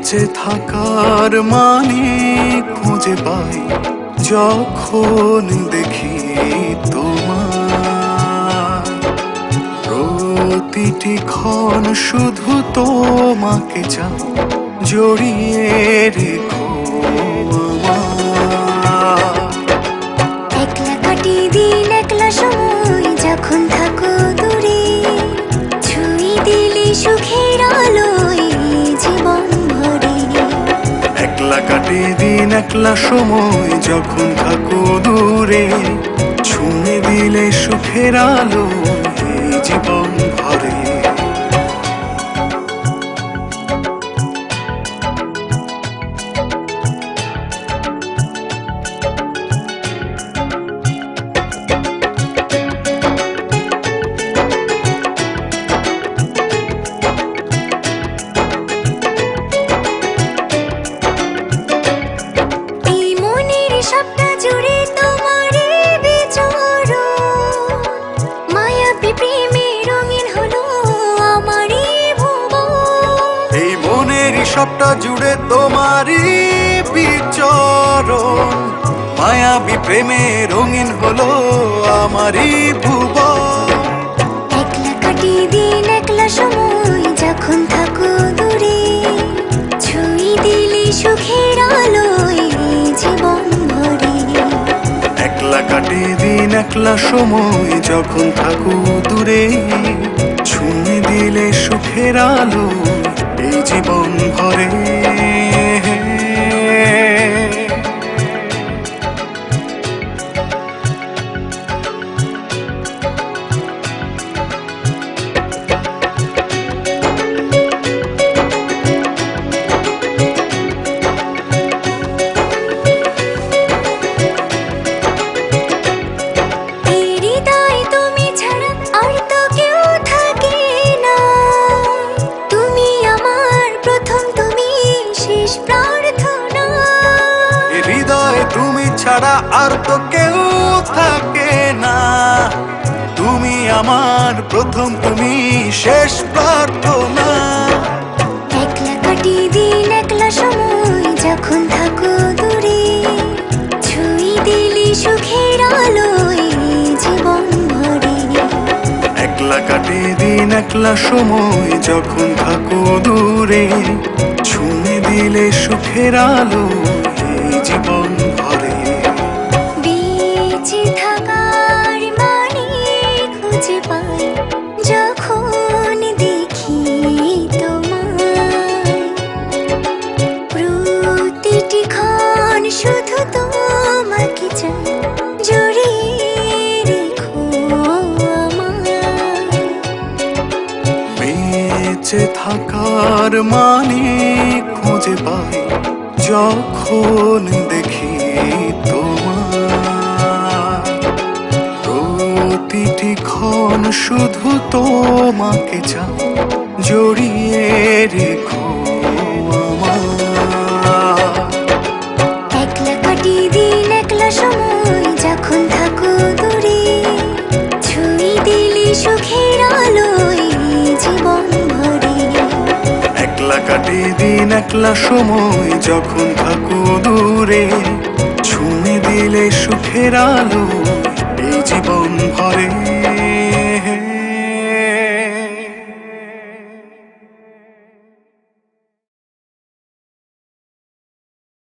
বেঁচে থাকার মানে খুঁজে পাই যখন দেখি তোমার প্রতিটি ক্ষণ শুধু তোমাকে চাই জড়িয়ে রেখো একলা কাটি দিন একলা সময় যখন থাকো দূরে ছুঁই দিলে সুখের আলোয় জীবন ভরে একলা কাটে দিন একলা সময় যখন থাকো দূরে ছুঁয়ে দিলে সুখের আলো এই জীবন ভরে সবটা জুড়ে তোমারই বিচরণ মায়াবী প্রেমে রঙিন হলো আমারই ভুবন একলা কাটি দিন একলা সময় যখন থাকো দূরে ছুঁই দিলে সুখের আলোয় জীবন ভরে একলা কাটে দিন একলা সময় যখন থাকো দূরে ছুঁয়ে দিলে সুখের আলো এই জীবন ভরে তুমি ছাড়া আর তো কেউ থাকে না তুমি আমার প্রথম তুমি শেষ প্রার্থনা একলা কাটি দিন একলা সময় যখন থাকো দূরে ছুঁই দিলে সুখের আলোয় জীবন ভরে একলা কাটে দিন একলা সময় যখন থাকো দূরে ছুঁয়ে দিলে সুখের আলো এই জীবন ভরে বেঁচে থাকার মানে খুঁজে পাই যখন দেখি তোমায় প্রতিটি ক্ষণ শুধু তোমাকে চাই জড়িয়ে রেখো আমায় বেঁচে থাকার মানে খুঁজে পাই যখন দেখি তোমার প্রতিটি ক্ষণ শুধু তোমাকে চাই জড়িয়ে রেখো একলা কাটি দিন একলা সময় যখন থাকো দূরে ছুঁই দিলে সুখের আলোয় জীবন ভরে একলা কাটে দিন একলা সময় যখন থাকো দূরে ছুঁয়ে দিলে সুখের আলো এই জীবন ভরে।